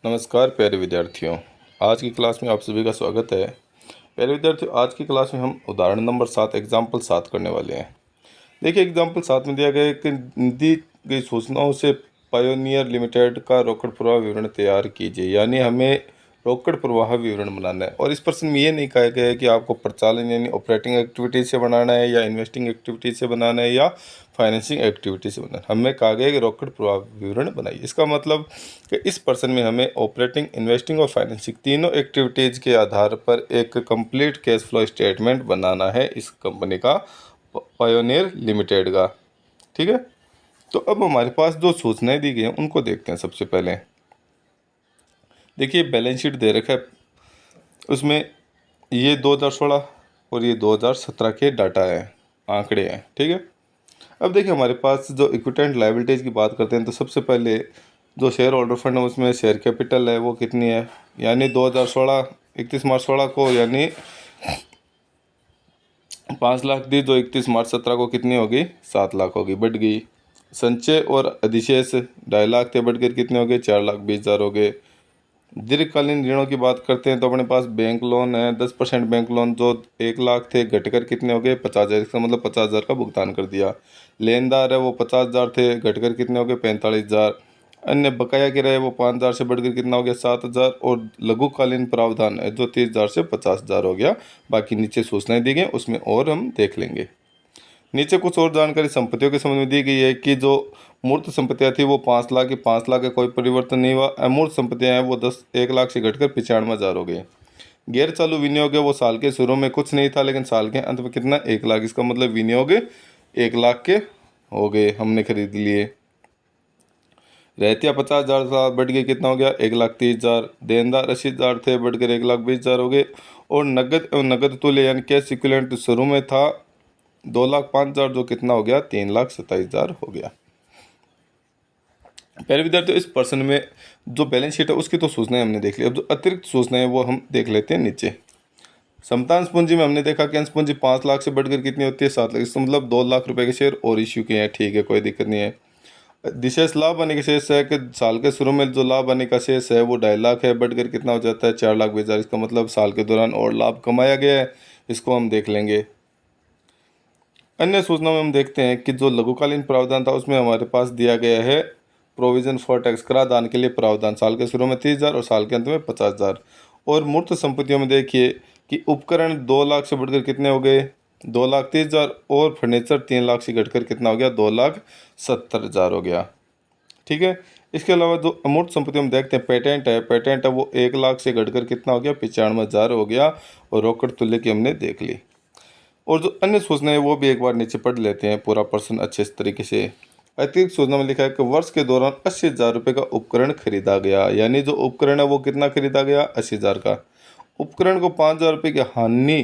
नमस्कार प्यारे विद्यार्थियों, आज की क्लास में आप सभी का स्वागत है। प्यारे विद्यार्थियों, आज की क्लास में हम उदाहरण नंबर 7 एग्जाम्पल 7 करने वाले हैं। देखिए, एग्जाम्पल 7 में दिया गया है कि दी गई सूचनाओं से पायोनियर लिमिटेड का रोकड़ प्रवाह विवरण तैयार कीजिए। यानी हमें रोकड़ प्रवाह विवरण बनाना है। और इस प्रश्न में ये नहीं कहा गया है कि आपको प्रचालन यानी ऑपरेटिंग एक्टिविटीज से बनाना है या इन्वेस्टिंग एक्टिविटीज से बनाना है या फाइनेंसिंग एक्टिविटी से बनाना है। हमें कहा गया है कि रोकड़ प्रवाह विवरण बनाइए। इसका मतलब कि इस प्रश्न में हमें ऑपरेटिंग, इन्वेस्टिंग और फाइनेंसिंग तीनों एक्टिविटीज़ के आधार पर एक कंप्लीट कैश फ्लो स्टेटमेंट बनाना है इस कंपनी का, पायोनियर लिमिटेड का। ठीक है, तो अब हमारे पास जो सूचनाएं दी गई हैं उनको देखते हैं। सबसे पहले देखिए, बैलेंस शीट दे रखा है, उसमें ये 2016 और ये 2017 के डाटा है, आंकड़े हैं। ठीक है, अब देखिए हमारे पास जो इक्विटेंट लायबिलिटीज़ की बात करते हैं तो सबसे पहले जो शेयर होल्डर फंड है उसमें शेयर कैपिटल है वो कितनी है, यानी 2016 31 मार्च 16 को यानी 5 लाख थी, जो 31 मार्च 17 को कितनी होगी, 7 लाख होगी, बढ़ गई। संचय और अधिशेष 2.5 लाख थे, बढ़कर कितने हो गए, 4,20,000 हो गए। दीर्घकालीन ऋणों की बात करते हैं तो अपने पास बैंक लोन है 10% बैंक लोन, जो 1 लाख थे घटकर कितने हो गए, 50,000। इसका मतलब 50,000 का भुगतान कर दिया। लेनदार है वो 50,000 थे, घटकर कितने हो गए, 45,000। अन्य बकाया किराए वो 5,000 से बढ़कर कितना हो गया, 7,000। और लघुकालीन प्रावधान है जो 30,000 से 50,000 हो गया। बाकी नीचे सूचनाएं दी गई उसमें और हम देख लेंगे। नीचे कुछ और जानकारी संपत्तियों के संबंध में दी गई है कि जो मूर्त संपत्तियां थी वो 5 लाख की 5 लाख का कोई परिवर्तन नहीं हुआ। अमूर्त संपत्तियां हैं वो 1 लाख से घटकर 95,000 हो गई। गैर चालू विनियोग है वो साल के शुरू में कुछ नहीं था, लेकिन साल के अंत में कितना, 1 लाख। इसका मतलब विनियोग 1 लाख के हो गए, हमने खरीद लिए। रहतिया 50,000 था, बढ़ के कितना हो गया, 1,30,000। देनदार 80,000 थे, बढ़कर 1,20,000 हो गए। और नगद एवं नगद तुल्य यानी कैश इक्विवेलेंट शुरू में था 2,05,000, जो कितना हो गया, 3,27,000 हो गया। पहले विद्यार्थियों, इस प्रश्न में जो बैलेंस शीट है उसकी तो सूचनाएं हमने देख ली। अब जो अतिरिक्त सूचनाएं वो हम देख लेते हैं नीचे। समतांश पूंजी में हमने देखा कि अंश पूंजी 5 लाख से बढ़कर कितनी होती है, 7 लाख। इसका मतलब 2 लाख रुपए के शेयर और इश्यू किए हैं। ठीक है, कोई दिक्कत नहीं है। विशेष लाभ आने का शेष है कि साल के शुरू में जो लाभ आने का शेष है वो 2.5 लाख है, बढ़कर कितना हो जाता है, 4,20,000। इसका मतलब साल के दौरान और लाभ कमाया गया है, इसको हम देख लेंगे। अन्य सूचना में हम देखते हैं कि जो लघुकालीन प्रावधान था उसमें हमारे पास दिया गया है प्रोविजन फॉर टैक्स, करादान के लिए प्रावधान। साल के शुरू में 30,000 और साल के अंत में 50,000। और मूर्त संपत्तियों में देखिए कि उपकरण 2 लाख से बढ़कर कितने हो गए, 2,30,000। और फर्नीचर 3 लाख से घटकर कितना हो गया, 2,70,000 हो गया। ठीक है, इसके अलावा जो अमूर्त संपत्ति हम देखते हैं, पेटेंट है वो 1 लाख से घटकर कितना हो गया, 95,000 हो गया। और रोकड़ तुल्य की हमने देख ली। और जो अन्य सूचना है वो भी एक बार नीचे पढ़ लेते हैं पूरा प्रश्न अच्छे तरीके से। अतिरिक्त सूचना में लिखा है कि वर्ष के दौरान 80,000 रुपये का उपकरण खरीदा गया। यानी जो उपकरण है वो कितना खरीदा गया, 80,000 का। उपकरण को 5,000 रुपये की हानि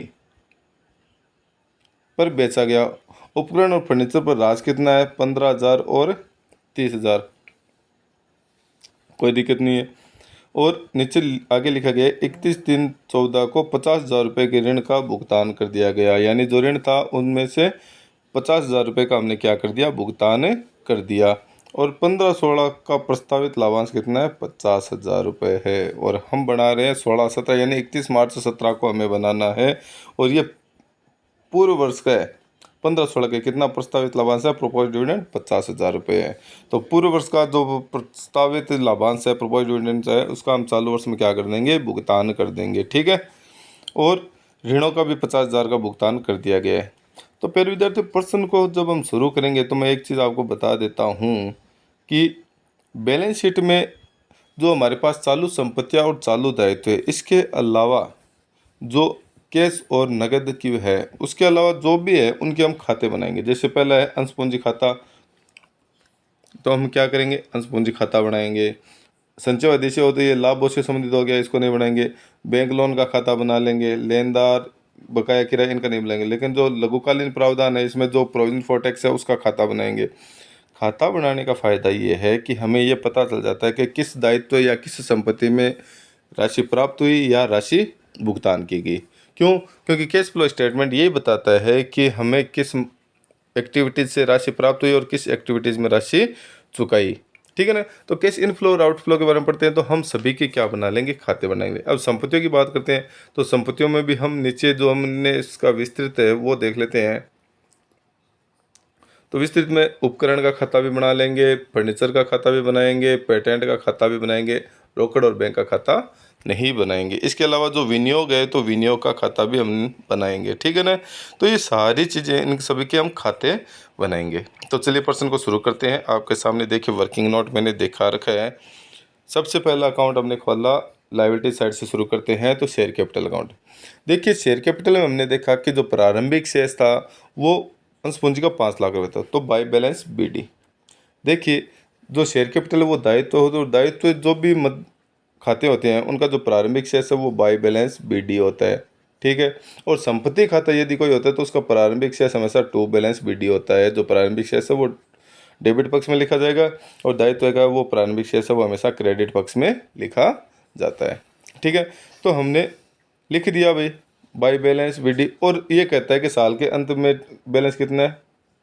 पर बेचा गया। उपकरण और फर्नीचर पर राज कितना है, 15,000 और 30,000। कोई दिक्कत नहीं है। और नीचे आगे लिखा गया 31/3/14 को 50,000 रुपये के ऋण का भुगतान कर दिया गया। यानी जो ऋण था उनमें से 50,000 रुपये का हमने क्या कर दिया, भुगतान कर दिया। और 15/16 का प्रस्तावित लाभांश कितना है, 50,000 रुपये है। और हम बना रहे हैं 16/17 यानी 31 मार्च 17 को हमें बनाना है। और ये पूर्व वर्ष का है। 15/16 के कितना प्रस्तावित लाभांश है, प्रोपोज डिविडेंड 50,000 रुपये है। तो पूर्व वर्ष का जो प्रस्तावित लाभांश है, प्रोपोज डिविडेंड है, उसका हम चालू वर्ष में क्या कर देंगे, भुगतान कर देंगे। ठीक है, और ऋणों का भी 50,000 का भुगतान कर दिया गया है। तो फिर विद्यार्थी, प्रश्न को जब हम शुरू करेंगे तो मैं एक चीज़ आपको बता देता हूँ कि बैलेंस शीट में जो हमारे पास चालू संपत्तियाँ और चालू दायित्व है, इसके अलावा जो कैश और नगद की है, उसके अलावा जो भी है उनके हम खाते बनाएंगे। जैसे पहला है अंश पूंजी खाता, तो हम क्या करेंगे, अंश पूंजी खाता बनाएंगे। संचय उद्देश्य होते ये लाभों से संबंधित हो गया, इसको नहीं बनाएंगे। बैंक लोन का खाता बना लेंगे। लेनदार, बकाया किराया, इनका नहीं बनाएंगे। लेकिन जो लघुकालीन प्रावधान है इसमें जो प्रोविजन फॉर टैक्स है उसका खाता बनाएंगे। खाता बनाने का फ़ायदा ये है कि हमें ये पता चल जाता है कि किस दायित्व या किस संपत्ति में राशि प्राप्त हुई या राशि भुगतान की गई। क्यों? क्योंकि कैश फ्लो स्टेटमेंट यही बताता है कि हमें किस एक्टिविटीज़ से राशि प्राप्त हुई और किस एक्टिविटीज़ में राशि चुकाई। ठीक है ना। तो कैश इनफ्लो और आउटफ्लो के बारे में पढ़ते हैं, तो हम सभी के क्या बना लेंगे, खाते बनाएंगे। अब संपत्तियों की बात करते हैं, तो संपत्तियों में भी हम नीचे जो हमने इसका विस्तृत है वो देख लेते हैं। तो विस्तृत में उपकरण का खाता भी बना लेंगे, फर्नीचर का खाता भी बनाएंगे, पेटेंट का खाता भी बनाएंगे, रोकड़ और बैंक का खाता नहीं बनाएंगे। इसके अलावा जो विनियोग है तो विनियोग का खाता भी हम बनाएंगे, ठीक है ना। तो ये सारी चीज़ें, इन सभी के हम खाते बनाएंगे। तो चलिए प्रश्न को शुरू करते हैं। आपके सामने देखिए वर्किंग नोट मैंने दिखा रखा है। सबसे पहला अकाउंट हमने खोला, लायबिलिटी साइड से शुरू करते हैं, तो शेयर कैपिटल अकाउंट। देखिए शेयर कैपिटल में हमने देखा कि जो प्रारंभिक शेष था वो अंश पूंजी का 5 लाख रुपये था, तो बाय बैलेंस BD। देखिए जो शेयर कैपिटल है वो दायित्व हो, तो दायित्व जो भी खाते होते हैं उनका जो प्रारंभिक शेष है वो बाय बैलेंस BD होता है, ठीक है। और संपत्ति खाता यदि कोई होता है तो उसका प्रारंभिक शेष हमेशा टू बैलेंस BD होता है। जो प्रारंभिक शेष है वो डेबिट पक्ष में लिखा जाएगा, और दायित्व का वो प्रारंभिक शेष है वो हमेशा क्रेडिट पक्ष में लिखा जाता है, ठीक है। तो हमने लिख दिया भाई बाय बैलेंस BD, और ये कहता है कि साल के अंत में बैलेंस कितना है,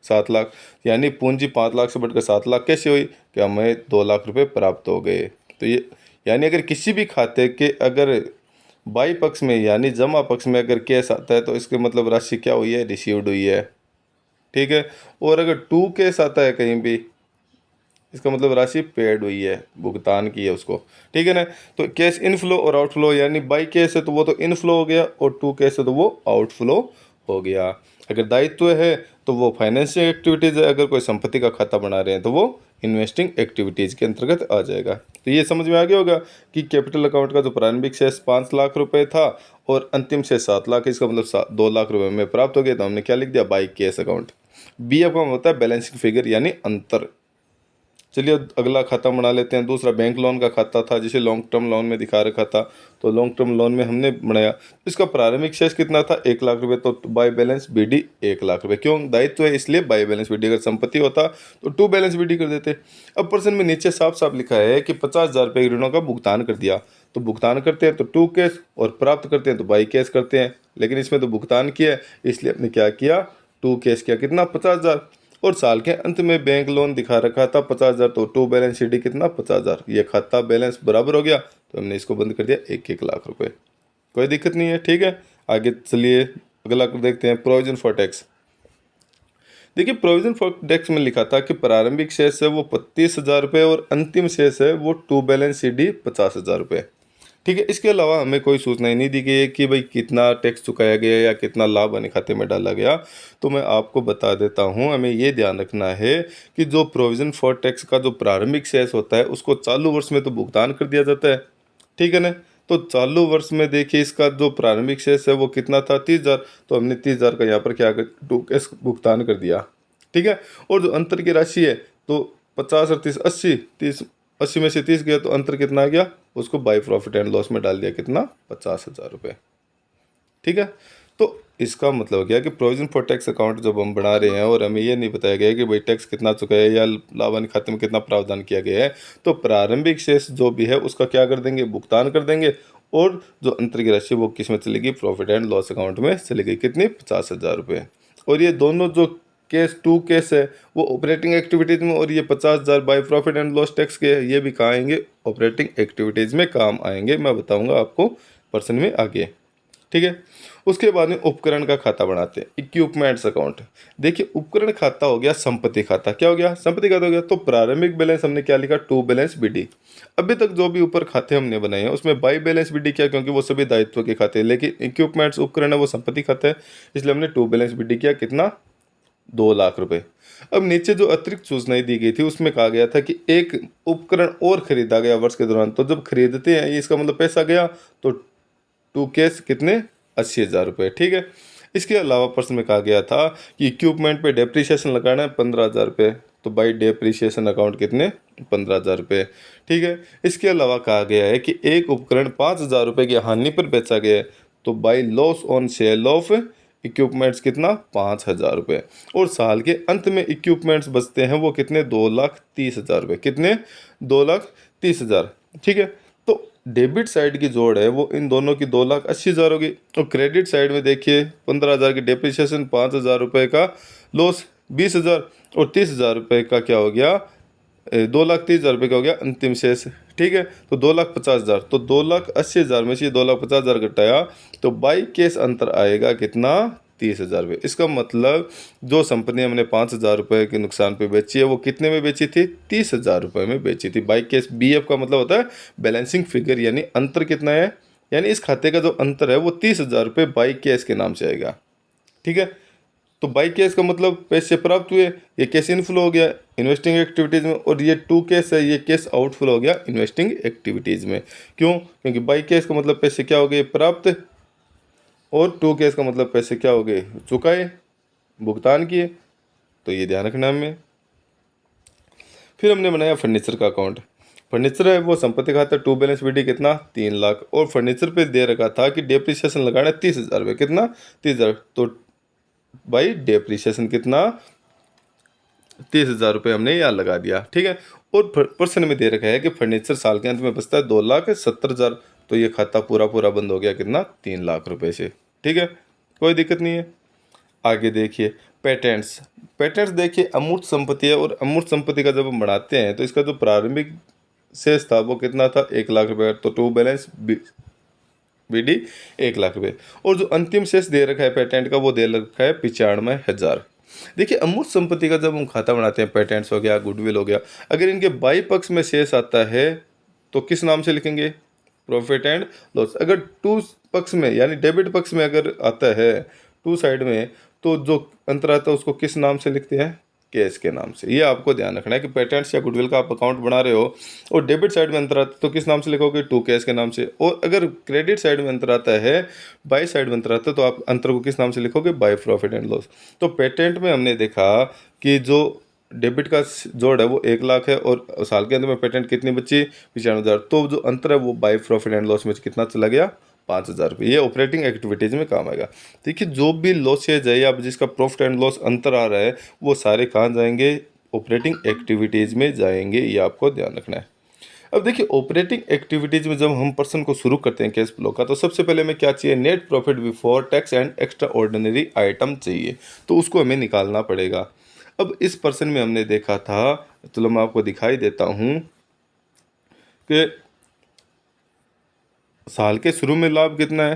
7 लाख। यानी पूंजी 5 लाख से बढ़कर 7 लाख कैसे हुई, कि हमें 2 लाख रुपए प्राप्त हो गए। तो ये यानी अगर किसी भी खाते के अगर बाई पक्ष में यानी जमा पक्ष में अगर कैश आता है तो इसके मतलब राशि क्या हुई है, रिसीव्ड हुई है, ठीक है। और अगर टू कैश आता है कहीं भी, इसका मतलब राशि पेड हुई है, भुगतान की है उसको, ठीक है ना। तो कैश इनफ्लो और आउटफ्लो, यानी बाई कैश है तो वो तो इनफ्लो हो गया, और टू कैश है तो वो आउटफ्लो हो गया। अगर दायित्व है तो वो फाइनेंशियल एक्टिविटीज़ है, अगर कोई संपत्ति का खाता बना रहे हैं तो वो इन्वेस्टिंग एक्टिविटीज़ के अंतर्गत आ जाएगा। तो ये समझ में आ गया होगा कि कैपिटल अकाउंट का जो प्रारंभिक शेष 5 लाख रुपए था और अंतिम शेष 7 लाख, इसका मतलब 2 लाख रुपए में प्राप्त हो गया। तो हमने क्या लिख दिया, बाई कैश अकाउंट। BF का होता है बैलेंसिंग फिगर यानी अंतर। चलिए अगला खाता बना लेते हैं। दूसरा बैंक लोन का खाता था, जिसे लॉन्ग टर्म लोन में दिखा रखा था। तो लॉन्ग टर्म लोन में हमने बनाया, इसका प्रारंभिक शेष कितना था, 1 लाख रुपए। तो बाय बैलेंस BD 1 लाख रुपए। क्यों, दायित्व है इसलिए बाय बैलेंस BD। अगर संपत्ति होता तो टू बैलेंस BD कर देते। अब प्रश्न में नीचे साफ साफ लिखा है कि 50,000 रुपये ऋणों का भुगतान कर दिया। तो भुगतान करते हैं तो टू कैश, और प्राप्त करते हैं तो बाई कैश करते हैं। लेकिन इसमें तो भुगतान किया है, इसलिए हमने क्या किया, टू कैश किया। कितना, 50,000। और साल के अंत में बैंक लोन दिखा रखा था 50,000, तो टू बैलेंस शीट कितना, 50,000। ये खाता बैलेंस बराबर हो गया, तो हमने इसको बंद कर दिया 1-1 लाख रुपए। कोई दिक्कत नहीं है, ठीक है। आगे चलिए अगला देखते हैं, प्रोविजन फॉर टैक्स। देखिए प्रोविजन फॉर टैक्स में लिखा था कि प्रारंभिक शेष है वो 35,000 रुपये, और अंतिम शेष है वो टू बैलेंस CD 50,000 रुपये, ठीक है। इसके अलावा हमें कोई सूचना ही नहीं दी गई है कि भाई कितना टैक्स चुकाया गया या कितना लाभ अन्य खाते में डाला गया। तो मैं आपको बता देता हूँ, हमें ये ध्यान रखना है कि जो प्रोविज़न फॉर टैक्स का जो प्रारंभिक शेष होता है उसको चालू वर्ष में तो भुगतान कर दिया जाता है, ठीक है ना। तो चालू वर्ष में देखिए इसका जो प्रारंभिक शेष है वो कितना था, 30,000। तो हमने 30,000 का यहाँ पर क्या टू कैश भुगतान कर दिया, ठीक है। और जो अंतर की राशि है तो 50 और 30, 80 में से 30 गया, तो अंतर कितना आ गया, उसको बाय प्रॉफिट एंड लॉस में डाल दिया, कितना, 50,000 रुपये, ठीक है। तो इसका मतलब हो गया कि प्रोविजन फॉर टैक्स अकाउंट जब हम बना रहे हैं और हमें ये नहीं बताया गया कि भाई टैक्स कितना चुका है या लाभान्वित खाते में कितना प्रावधान किया गया है, तो प्रारंभिक शेष जो भी है उसका क्या कर देंगे, भुगतान कर देंगे। और जो अंतर की राशि वो किस में चलेगी, प्रॉफिट एंड लॉस अकाउंट में चलेगी, कितनी, 50,000 रुपये। और ये दोनों जो केस टू केस है वो ऑपरेटिंग एक्टिविटीज़ में, और ये 50,000 by profit and loss tax के, ये भी कहाँ आएंगे, ऑपरेटिंग एक्टिविटीज़ में काम आएंगे। मैं बताऊंगा आपको प्रश्न में आगे, ठीक है। उसके बाद में उपकरण का खाता बनाते हैं, इक्विपमेंट्स अकाउंट। देखिए उपकरण खाता हो गया संपत्ति खाता, क्या हो गया, संपत्ति खाता हो गया। तो प्रारंभिक बैलेंस हमने क्या लिखा, टू बैलेंस BD। अभी तक जो भी ऊपर खाते हमने बनाए हैं उसमें बाई बैलेंस BD किया, क्योंकि वो सभी दायित्व के खाते हैं। लेकिन इक्विपमेंट्स उपकरण है वो संपत्ति खाता है, इसलिए हमने टू बैलेंस BD किया, कितना, 2 लाख रुपए। अब नीचे जो अतिरिक्त सूचनाएं दी गई थी उसमें कहा गया था कि एक उपकरण और खरीदा गया वर्ष के दौरान। तो जब खरीदते हैं ये इसका मतलब पैसा गया, तो टू केस कितने, 80,000 रुपये, ठीक है। इसके अलावा प्रश्न में कहा गया था कि इक्विपमेंट पे डेप्रिसिएशन लगाना है 15,000 रुपये। तो बाई डेप्रिसिएशन अकाउंट कितने, 15,000 रुपये, ठीक है। इसके अलावा कहा गया है कि एक उपकरण 5,000 रुपये की हानि पर बेचा गया है, तो by loss on sale of equipments कितना, 5,000 रुपये। और साल के अंत में इक्विपमेंट्स बचते हैं वो कितने, 2,30,000 रुपये, कितने, 2,30,000, ठीक है। तो डेबिट साइड की जोड़ है वो इन दोनों की 2,80,000 होगी। और क्रेडिट साइड में देखिए 15,000 की डेप्रिसिएशन, 5,000 रुपये का लॉस, 20,000 और 30,000 रुपये का क्या हो गया, 2,30,000 रुपये का हो गया अंतिम शेष। ठीक है, तो 2,50,000, तो 2,80,000 में से 2,50,000 घटाया तो बाई केस अंतर आएगा कितना, 30,000 रुपये। इसका मतलब जो संपत्ति हमने 5,000 रुपये के नुकसान पे बेची है वो कितने में बेची थी, 30,000 रुपये में बेची थी। बाई केस BF का मतलब होता है बैलेंसिंग फिगर, यानी अंतर कितना है, यानी इस खाते का जो अंतर है वो 30,000 रुपये बाई केस के नाम से आएगा। ठीक है, तो बाई केस का मतलब पैसे प्राप्त हुए, ये कैश इनफ्लो हो गया इन्वेस्टिंग एक्टिविटीज़ में, और ये टू केस है, ये केस आउटफ्लो हो गया इन्वेस्टिंग एक्टिविटीज़ में। क्यों, क्योंकि बाई केस का मतलब पैसे क्या हो गए, प्राप्त, और टू केस का मतलब पैसे क्या हो गए, चुकाए, भुगतान किए। तो ये ध्यान रखना हमें। फिर हमने बनाया फर्नीचर का अकाउंट। फर्नीचर है वो संपत्ति खाता, टू बैलेंस BD कितना, 3 लाख, और फर्नीचर पे दे रखा था कि डेप्रिसिएशन लगाना 30,000 रुपये, कितना, 30,000, तो भाई डेप्रिसिएशन कितना, 30,000 रुपये हमने यहाँ लगा दिया। ठीक है, और पर्सन में दे रखा है कि फर्नीचर साल के अंत में बचता है 2,70,000, तो ये खाता पूरा पूरा बंद हो गया कितना, 3 लाख रुपए से। ठीक है, कोई दिक्कत नहीं है। आगे देखिए पेटेंट्स। पेटेंट्स देखिए अमूर्त संपत्ति है, और अमूर्त संपत्ति का जब हम बढ़ाते हैं तो इसका जो प्रारंभिक शेष था वो कितना था, 1 लाख रुपये, तो टू बैलेंस BD 1 लाख रुपये, और जो अंतिम शेष दे रखा है पेटेंट का वो दे रखा है 95,000। देखिए अमूर्त संपत्ति का जब हम खाता बनाते हैं, पेटेंट्स हो गया, गुडविल हो गया, अगर इनके बाई पक्ष में शेष आता है तो किस नाम से लिखेंगे, प्रॉफिट एंड लॉस। अगर टू पक्ष में यानी डेबिट पक्ष में अगर आता है टू साइड में, तो जो अंतर आता है उसको किस नाम से लिखते हैं, कैश के नाम से। ये आपको ध्यान रखना है कि पेटेंट्स या गुडविल का आप अकाउंट बना रहे हो और डेबिट साइड में अंतर आता है तो किस नाम से लिखोगे, टू कैश के नाम से। और अगर क्रेडिट साइड में अंतर आता है, बाई साइड में अंतर आता है, तो आप अंतर को किस नाम से लिखोगे, बाई प्रॉफिट एंड लॉस। तो पेटेंट में हमने देखा कि जो डेबिट का जोड़ है वो 1 लाख है, और साल के अंत में पेटेंट कितनी बची, 95,000, तो जो अंतर है वो बाई प्रॉफिट एंड लॉस में कितना चला गया, 5,000 रुपये। ये ऑपरेटिंग एक्टिविटीज़ में काम आएगा। देखिए जो भी लॉसेज है या जिसका प्रॉफिट एंड लॉस अंतर आ रहा है वो सारे कहाँ जाएंगे, ऑपरेटिंग एक्टिविटीज़ में जाएंगे, ये आपको ध्यान रखना है। अब देखिए ऑपरेटिंग एक्टिविटीज़ में जब हम पर्सन को शुरू करते हैं केस फ्लो का, तो सबसे पहले हमें क्या चाहिए, net profit before tax and extra ordinary item चाहिए, तो उसको हमें निकालना पड़ेगा। अब इस पर्सन में हमने देखा था, चलो मैं आपको दिखाई देता हूँ कि साल के शुरू में लाभ कितना है,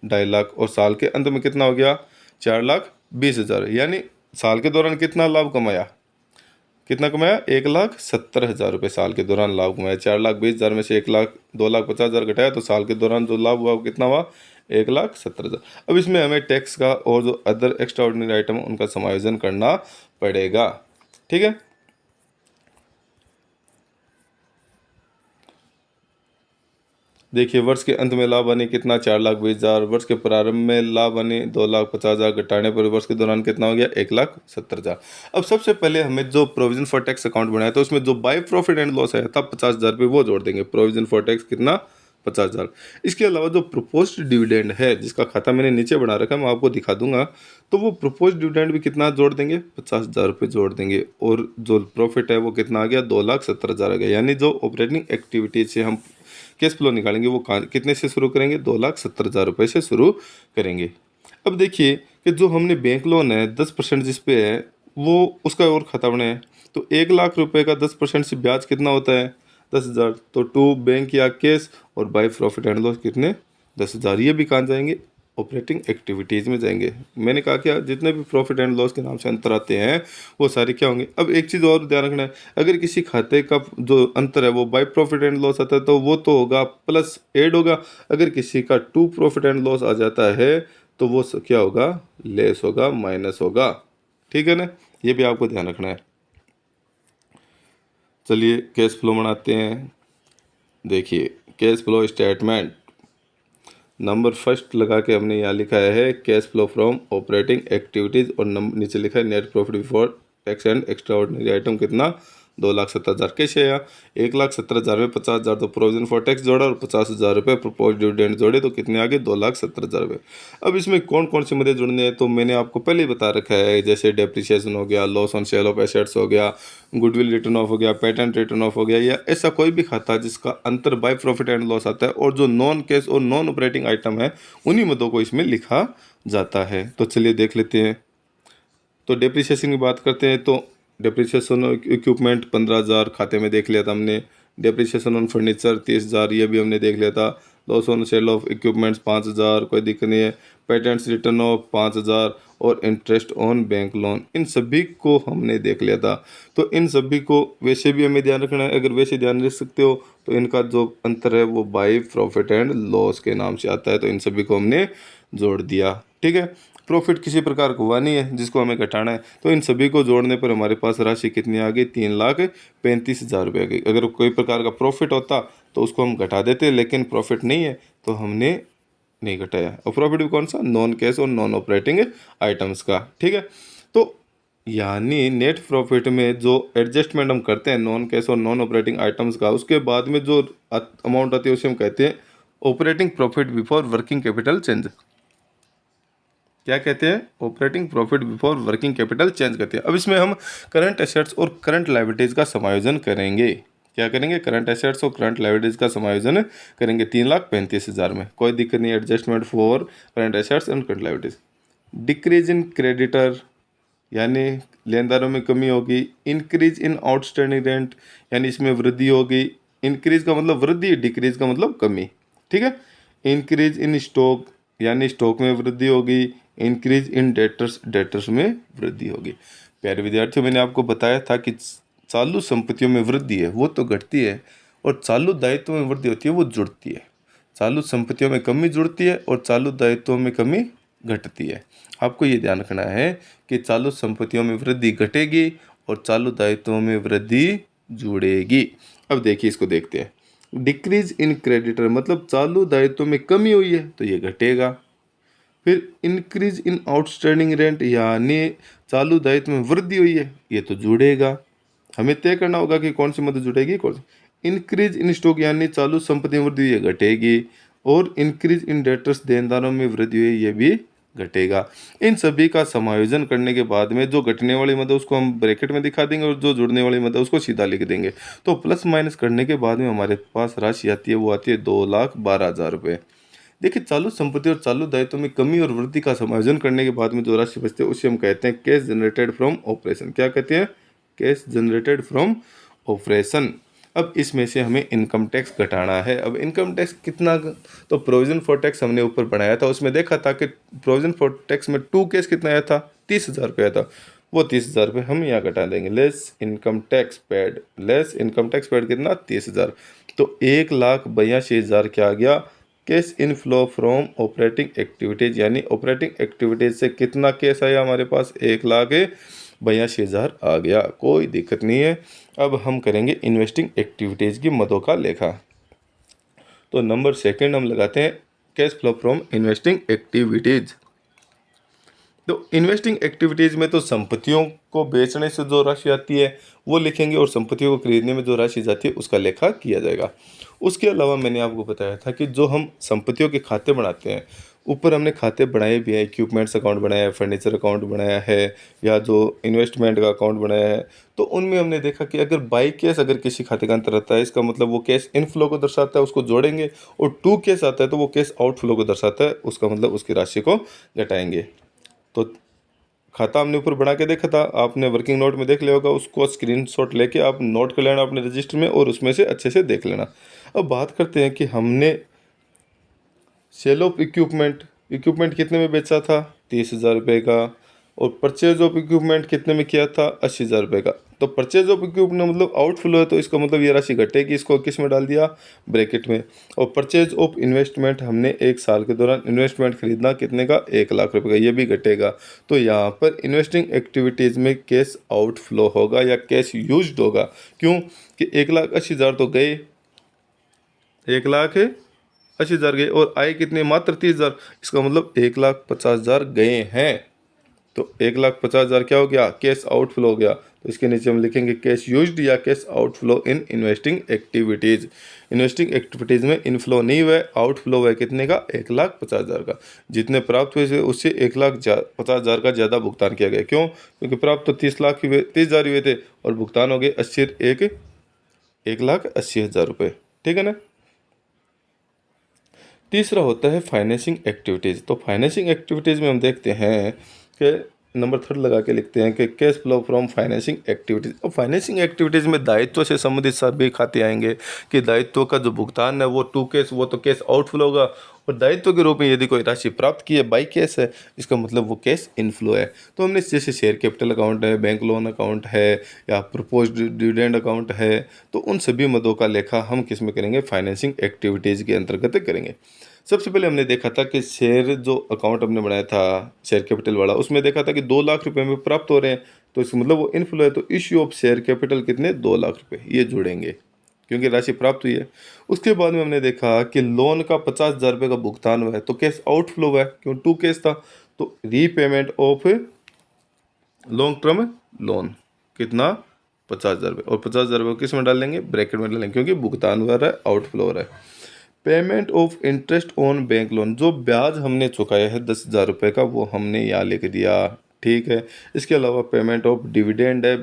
2.5 लाख, और साल के अंत में कितना हो गया, 4,20,000, यानी साल के दौरान कितना लाभ कमाया, कितना कमाया, 1,70,000 रुपये साल के दौरान लाभ कमाया। 4,20,000 में से 2,50,000 घटाया तो साल के दौरान जो लाभ हुआ वो कितना हुआ, 1,70,000। अब इसमें हमें टैक्स का और जो अदर एक्स्ट्रा ऑर्डिनरी आइटम उनका समायोजन करना पड़ेगा। ठीक है, देखिए वर्ष के अंत में लाभ हानि कितना, 4,20,000, वर्ष के प्रारंभ में लाभ हानि 2,50,000, घटाने पर वर्ष के दौरान कितना हो गया, 1,70,000। अब सबसे पहले हमें जो प्रोविजन फॉर टैक्स अकाउंट बनाया था उसमें जो बाई प्रॉफिट एंड लॉस है तब 50,000 रुपये वो जोड़ देंगे, प्रोविजन फॉर टैक्स कितना, 50,000। इसके अलावा जो प्रोपोज्ड डिविडेंड है जिसका खाता मैंने नीचे बना रखा है, मैं आपको दिखा दूंगा, तो वो प्रोपोज्ड डिविडेंड भी कितना जोड़ देंगे, 50,000 रुपये जोड़ देंगे, और जो प्रॉफिट है वो कितना आ गया, 2,70,000 आ गया। यानी जो ऑपरेटिंग एक्टिविटीज से हम कैश फ्लो निकालेंगे वो कितने से शुरू करेंगे, 2,70,000 रुपये से शुरू करेंगे। अब देखिए कि जो हमने बैंक लोन है 10% जिस पे है वो उसका और खाता बनाया है, तो 1 लाख रुपए का 10% से ब्याज कितना होता है, 10,000, तो टू बैंक या कैश, और बाई प्रॉफिट एंड लॉस कितने, 10,000। ये भी कहाँ जाएंगे, ऑपरेटिंग एक्टिविटीज़ में जाएंगे। मैंने कहा कि जितने भी प्रॉफिट एंड लॉस के नाम से अंतर आते हैं वो सारे क्या होंगे। अब एक चीज़ और ध्यान रखना है, अगर किसी खाते का जो अंतर है वो बाई प्रॉफिट एंड लॉस आता है तो वो तो होगा प्लस एड होगा, अगर किसी का टू प्रॉफिट एंड लॉस आ जाता है तो वो क्या होगा, लेस होगा, माइनस होगा। ठीक है ना, ये भी आपको ध्यान रखना है। चलिए कैश फ्लो बनाते हैं। देखिए cash flow statement number first लगा के हमने यहाँ लिखा है cash flow from operating activities, और नीचे लिखा है net profit before tax and extra ordinary item कितना, 2,70,000। कैसे आया, 1,70,000 में 50,000 तो प्रोविजन फॉर टैक्स जोड़ा और 50,000 रुपये प्रपोज डिविडेंड जोड़े तो कितने आ गए, 2,70,000 रुपये। अब इसमें कौन कौन से मदे जुड़ने हैं तो मैंने आपको पहले ही बता रखा है, जैसे डेप्रिसिएशन हो गया, loss on sale of assets हो गया, गुडविल रिटर्न ऑफ हो गया, पेटेंट रिटर्न ऑफ हो गया, या ऐसा कोई भी खाता जिसका अंतर बाय प्रॉफिट एंड लॉस आता है, और जो नॉन कैश और नॉन ऑपरेटिंग आइटम है उन्हीं मदों को इसमें लिखा जाता है। तो चलिए देख लेते हैं। तो डेप्रिसिएशन की बात करते हैं तो डेप्रिसिएशन ऑन इक्विपमेंट 15,000 खाते में देख लिया था हमने। डेप्रिसिएशन ऑन फर्नीचर 30,000 ये भी हमने देख लिया था। Loss on sale of equipments 5,000, कोई दिक्कत नहीं है। पेटेंट्स रिटर्न ऑफ 5,000 और इंटरेस्ट ऑन बैंक लोन, इन सभी को हमने देख लिया था। तो इन सभी को वैसे भी हमें ध्यान रखना है। अगर वैसे ध्यान रख सकते हो तो इनका जो अंतर है वो बाय प्रॉफिट एंड लॉस के नाम से आता है। तो इन सभी को हमने जोड़ दिया, ठीक है। प्रॉफिट किसी प्रकार का हुआ नहीं है जिसको हमें घटाना है। तो इन सभी को जोड़ने पर हमारे पास राशि कितनी आ गई? 3,35,000 रुपये आ गई। अगर कोई प्रकार का प्रॉफिट होता तो उसको हम घटा देते, लेकिन प्रॉफिट नहीं है तो हमने नहीं घटाया। और प्रॉफिट भी कौन सा? नॉन कैश और नॉन ऑपरेटिंग आइटम्स का, ठीक है। तो यानी नेट प्रॉफिट में जो एडजस्टमेंट हम करते हैं नॉन कैश और नॉन ऑपरेटिंग आइटम्स का, उसके बाद में जो अमाउंट आती है उसे हम कहते हैं operating profit before working capital change. क्या कहते हैं? Operating profit before working capital change कहते हैं। अब इसमें हम करंट एसेट्स और करंट लायबिलिटीज का समायोजन करेंगे। क्या करेंगे? करंट एसेट्स और करंट लायबिलिटीज का समायोजन करेंगे 3,35,000 में। कोई दिक्कत नहीं, adjustment for current assets and current liabilities. Decrease in creditor यानी लेनदारों में कमी होगी। इंक्रीज इन आउटस्टैंडिंग रेंट यानी इसमें वृद्धि होगी। इंक्रीज का मतलब वृद्धि, डिक्रीज का मतलब कमी, ठीक है। इंक्रीज इन स्टॉक यानी स्टॉक में वृद्धि होगी। इंक्रीज इन डेटर्स, डेटर्स में वृद्धि होगी। प्यारे विद्यार्थियों, मैंने आपको बताया था कि चालू संपत्तियों में वृद्धि है वो तो घटती है, और चालू दायित्व में वृद्धि होती है वो जुड़ती है। चालू संपत्तियों में कमी जुड़ती है और चालू दायित्वों में कमी घटती है। आपको ये ध्यान रखना है कि चालू संपत्तियों में वृद्धि घटेगी और चालू दायित्वों में वृद्धि जुड़ेगी। अब देखिए, इसको देखते हैं। डिक्रीज इन क्रेडिटर मतलब चालू दायित्वों में कमी हुई है तो ये घटेगा। फिर इंक्रीज इन आउटस्टैंडिंग रेंट यानी चालू दायित्व में वृद्धि हुई है, ये तो जुड़ेगा। हमें तय करना होगा कि कौन सी मदद जुड़ेगी, कौन सी। इंक्रीज इन स्टॉक यानी चालू संपत्ति में वृद्धि हुई है, घटेगी। और इंक्रीज इन डेटर्स देनदारों में वृद्धि हुई है, ये भी घटेगा। इन सभी का समायोजन करने के बाद में जो घटने वाली मदद उसको हम ब्रैकेट में दिखा देंगे और जो जुड़ने वाली मदद उसको सीधा लिख देंगे। तो प्लस माइनस करने के बाद में हमारे पास राशि आती है, वो आती है 2,12,000 रुपये। देखिए, चालू संपत्ति और चालू दायित्व में कमी और वृद्धि का समायोजन करने के बाद में जो राशि बचती है उसे हम कहते हैं कैश जनरेटेड फ्रॉम ऑपरेशन। क्या कहते हैं? Cash generated from operation. अब इसमें से हमें इनकम टैक्स घटाना है। अब इनकम टैक्स कितना? तो प्रोविजन फॉर टैक्स हमने ऊपर बनाया था, उसमें देखा था कि प्रोविजन फॉर टैक्स में टू केस कितना आया था? 30,000 रुपये आया था। वो 30,000 रुपये हम यहाँ घटा देंगे। Less income tax paid, less income tax paid कितना? 30,000। तो 1,82,000 क्या आ गया? Cash inflow from operating activities यानी ऑपरेटिंग एक्टिविटीज़ से कितना कैश आया हमारे पास? 1,82,000 आ गया। कोई दिक्कत नहीं है। अब हम करेंगे इन्वेस्टिंग एक्टिविटीज़ की मदों का लेखा। तो नंबर सेकंड हम लगाते हैं cash flow from investing activities. तो इन्वेस्टिंग एक्टिविटीज़ में तो संपत्तियों को बेचने से जो राशि आती है वो लिखेंगे, और संपत्तियों को खरीदने में जो राशि जाती है उसका लेखा किया जाएगा। उसके अलावा मैंने आपको बताया था कि जो हम संपत्तियों के खाते बनाते हैं, ऊपर हमने खाते बनाए भी हैं। इक्विपमेंट्स अकाउंट बनाया है, फर्नीचर अकाउंट बनाया है, या जो इन्वेस्टमेंट का अकाउंट बनाया है। तो उनमें हमने देखा कि अगर बाई केस अगर किसी खाते का अंतर आता है, इसका मतलब वो कैश इनफ्लो को दर्शाता है, उसको जोड़ेंगे। और टू केस आता है तो वो कैश आउटफ्लो को दर्शाता है, उसका मतलब उसकी राशि को घटाएंगे। तो खाता हमने ऊपर बना के देखा था, आपने वर्किंग नोट में देख लिया होगा। उसको स्क्रीनशॉट लेके आप नोट कर लेना अपने रजिस्टर में और उसमें से अच्छे से देख लेना। अब बात करते हैं कि हमने सेल ऑफ इक्विपमेंट, इक्विपमेंट कितने में बेचा था? 30,000 रुपये का। और परचेज ऑफ इक्विपमेंट कितने में किया था? 80,000 रुपये का। तो परचेज ऑफ इक्विपमेंट मतलब आउटफ्लो है, तो इसका मतलब ये राशि घटेगी। इसको किस में डाल दिया? ब्रैकेट में। और परचेज ऑफ इन्वेस्टमेंट, हमने एक साल के दौरान इन्वेस्टमेंट खरीदना कितने का? 1,00,000 रुपये का, ये भी घटेगा। तो यहाँ पर इन्वेस्टिंग एक्टिविटीज़ में कैश आउटफ्लो होगा या कैश यूज्ड होगा। क्यों कि 1,80,000 तो गए, 1,80,000 गए, और आए कितने? मात्र 30,000। इसका मतलब 1,50,000 गए हैं। तो 1,50,000 क्या हो गया? कैश आउटफ्लो हो गया। तो इसके नीचे हम लिखेंगे कैश यूज्ड या cash outflow in investing activities. Investing activities में इनफ्लो नहीं हुआ, आउटफ्लो हुआ कितने का? 1,50,000 का। जितने प्राप्त हुए थे उससे 1,50,000 का ज़्यादा भुगतान किया गया। क्यों? क्योंकि प्राप्त तो 30,000 हुए थे और भुगतान हो गए 1,80,000 रुपये, ठीक है ना। तीसरा होता है फाइनेंसिंग एक्टिविटीज़। तो फाइनेंसिंग एक्टिविटीज़ में हम देखते हैं कि नंबर थर्ड लगा के लिखते हैं कि cash flow from financing activities. और फाइनेंसिंग एक्टिविटीज़ में दायित्व से संबंधित सभी खाते आएंगे कि दायित्व का जो भुगतान है वो टू कैश, वो तो कैश आउटफ्लो होगा। और दायित्व के रूप में यदि कोई राशि प्राप्त की है बाई कैश है, इसका मतलब वो कैश इनफ्लो है। तो हमने जैसे शेयर कैपिटल अकाउंट है, बैंक लोन अकाउंट है, या प्रपोज्ड डिविडेंड अकाउंट है, तो उन सभी मदों का लेखा हम किस में करेंगे, फाइनेंसिंग एक्टिविटीज़ के अंतर्गत करेंगे। सबसे पहले हमने देखा था कि शेयर जो अकाउंट हमने बनाया था शेयर कैपिटल वाला, उसमें देखा था कि 2 लाख रुपए में प्राप्त हो रहे हैं, तो इसका मतलब वो इनफ्लो है। तो इश्यू ऑफ शेयर कैपिटल कितने, 2 लाख रुपए, ये जुड़ेंगे क्योंकि राशि प्राप्त हुई है। उसके बाद में हमने देखा कि लोन का 50,000 रुपये का भुगतान हुआ है, तो कैश आउटफ्लो हुआ है क्यों, टू कैश था। तो repayment of long term loan कितना, 50,000 रुपये। और 50,000 रुपये किस में डालेंगे, ब्रैकेट में डालेंगे, क्योंकि भुगतान हो रहा है, आउटफ्लो हो रहा है। Payment of interest on bank loan, जो ब्याज हमने चुकाया है 10,000 रुपये का, वो हमने यहाँ लिख दिया, ठीक है। इसके अलावा पेमेंट ऑफ डिविडेंड है,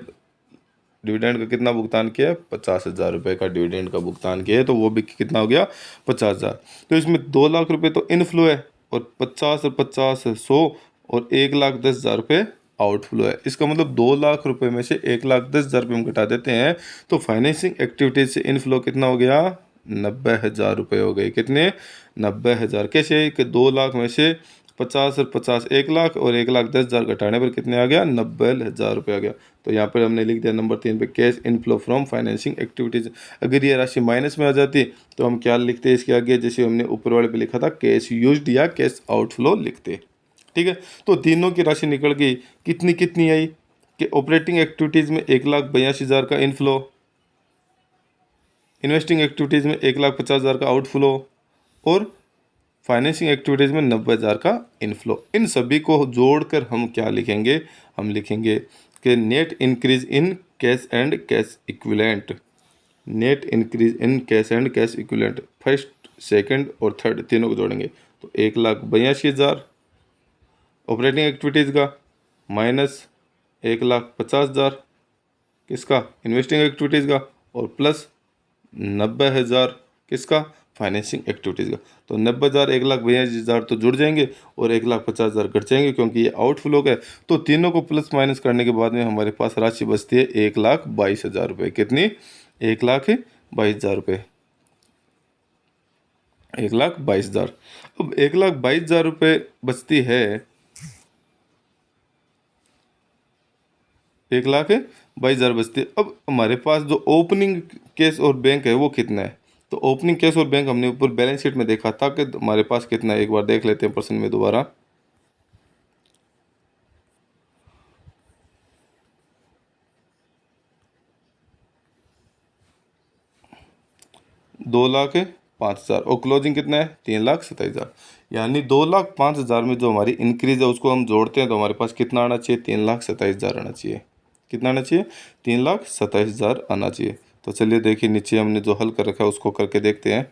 डिविडेंड का कितना भुगतान किया है, 50,000 रुपये का डिविडेंड का भुगतान किया है, तो वो भी कितना हो गया, 50,000। तो इसमें 2 लाख रुपये तो इनफ्लो है, और 50 और 50 100, और 1,10,000 रुपये आउटफ्लो है। इसका मतलब 2 लाख रुपये में से 1,10,000 रुपये हम घटा देते हैं, तो फाइनेंसिंग एक्टिविटीज से इनफ्लो कितना हो गया, 90,000 रुपये हो गए। कितने, 90,000। कैसे कि 2 लाख में से 50 और 50 1 लाख, और 1,10,000 घटाने पर कितने आ गया, 90,000 रुपये आ गया। तो यहाँ पर हमने लिख दिया नंबर 3 पे, cash inflow from financing activities. अगर ये राशि माइनस में आ जाती तो हम क्या लिखते हैं इसके आगे, जैसे हमने ऊपर वाले पे लिखा था कैश यूज्ड या कैश आउटफ्लो लिखते, ठीक है। तो तीनों की राशि निकल गई, कितनी कितनी आई कि ऑपरेटिंग एक्टिविटीज़ में 1,82,000 का इनफ्लो, इन्वेस्टिंग एक्टिविटीज़ में 1,50,000 का आउटफ्लो, और फाइनेंसिंग एक्टिविटीज़ में 90,000 का इनफ्लो। इन सभी को जोड़कर हम क्या लिखेंगे, हम लिखेंगे कि net increase in cash and cash equivalent, net increase in cash and cash equivalent, first second और थर्ड तीनों को जोड़ेंगे। तो 1,82,000 ऑपरेटिंग एक्टिविटीज़ का, माइनस 1,50,000 किसका, इन्वेस्टिंग एक्टिविटीज़ का, और प्लस 90,000 किसका, फाइनेंसिंग एक्टिविटीज़ का। तो 90,000 1,82,000 तो जुड़ जाएंगे, और 1,50,000 घट जाएंगे क्योंकि ये आउटफ्लो है। तो तीनों को प्लस माइनस करने के बाद में हमारे पास राशि बचती है 1,22,000 रुपये। कितनी, 1,22,000 रुपये, 1,22,000। अब 1,22,000 रुपये बचती है, 1,22,000 बचती है। अब हमारे पास जो ओपनिंग कैश और बैंक है वो कितना है, तो ओपनिंग कैश और बैंक हमने ऊपर बैलेंस शीट में देखा था कि हमारे पास कितना है, एक बार देख लेते हैं पर्सन में दोबारा। दो लाख 5,000, और क्लोजिंग कितना है, 3,27,000। यानी 2,05,000 में जो हमारी इंक्रीज है उसको हम जोड़ते हैं तो हमारे पास कितना आना चाहिए, 3,27,000 आना चाहिए। कितना आना चाहिए, 3,27,000 आना चाहिए। तो चलिए देखिए नीचे हमने जो हल कर रखा है उसको करके देखते हैं।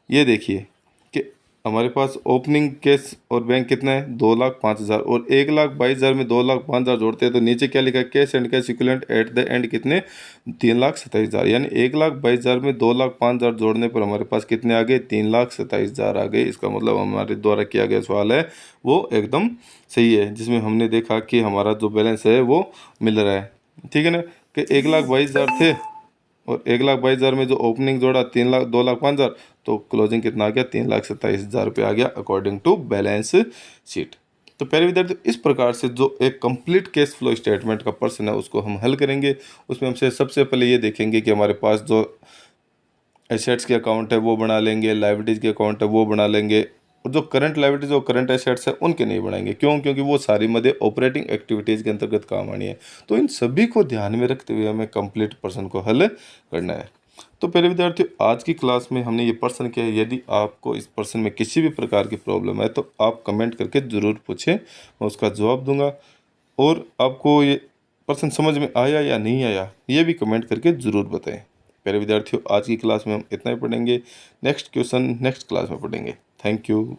ये देखिए कि हमारे पास ओपनिंग कैश और बैंक कितना है, 2,05,000, और 1,22,000 में 2,05,000 जोड़ते हैं तो नीचे क्या लिखा है, cash and cash equivalent at the end कितने, 3,27,000। यानी 1,22,000 में 2,05,000 जोड़ने पर हमारे पास कितने आ गए, 3,27,000 आ गए। इसका मतलब हमारे द्वारा किया गया सवाल है वो एकदम सही है, जिसमें हमने देखा कि हमारा जो बैलेंस है वो मिल रहा है, ठीक है ना। कि 1,22,000 थे, और 1,22,000 में जो ओपनिंग जोड़ा 2,05,000, तो क्लोजिंग कितना आ गया, 3,27,000 रुपये आ गया अकॉर्डिंग टू बैलेंस शीट। तो पहले विद्यार्थी इस प्रकार से जो एक कंप्लीट कैश फ्लो स्टेटमेंट का पर्सन है उसको हम हल करेंगे। उसमें हमसे सबसे पहले ये देखेंगे कि हमारे पास जो एसेट्स के अकाउंट है वो बना लेंगे, लाइबिलिटीज़ के अकाउंट है वो बना लेंगे, और जो करंट लाइबिलिटीज़ और करंट एसेट्स है उनके नहीं बनाएंगे। क्यों, क्योंकि वो सारी मदे ऑपरेटिंग एक्टिविटीज़ के अंतर्गत काम आनी है। तो इन सभी को ध्यान में रखते हुए हमें कंप्लीट पर्सन को हल करना है। तो पहले विद्यार्थियों आज की क्लास में हमने ये पर्सन किया है। यदि आपको इस पर्सन में किसी भी प्रकार की प्रॉब्लम है तो आप कमेंट करके ज़रूर पूछें, मैं उसका जवाब दूंगा। और आपको ये पर्सन समझ में आया या नहीं आया ये भी कमेंट करके ज़रूर बताएं। प्यारे विद्यार्थियों आज की क्लास में हम इतना ही पढ़ेंगे, नेक्स्ट क्वेश्चन नेक्स्ट क्लास में पढ़ेंगे। Thank you.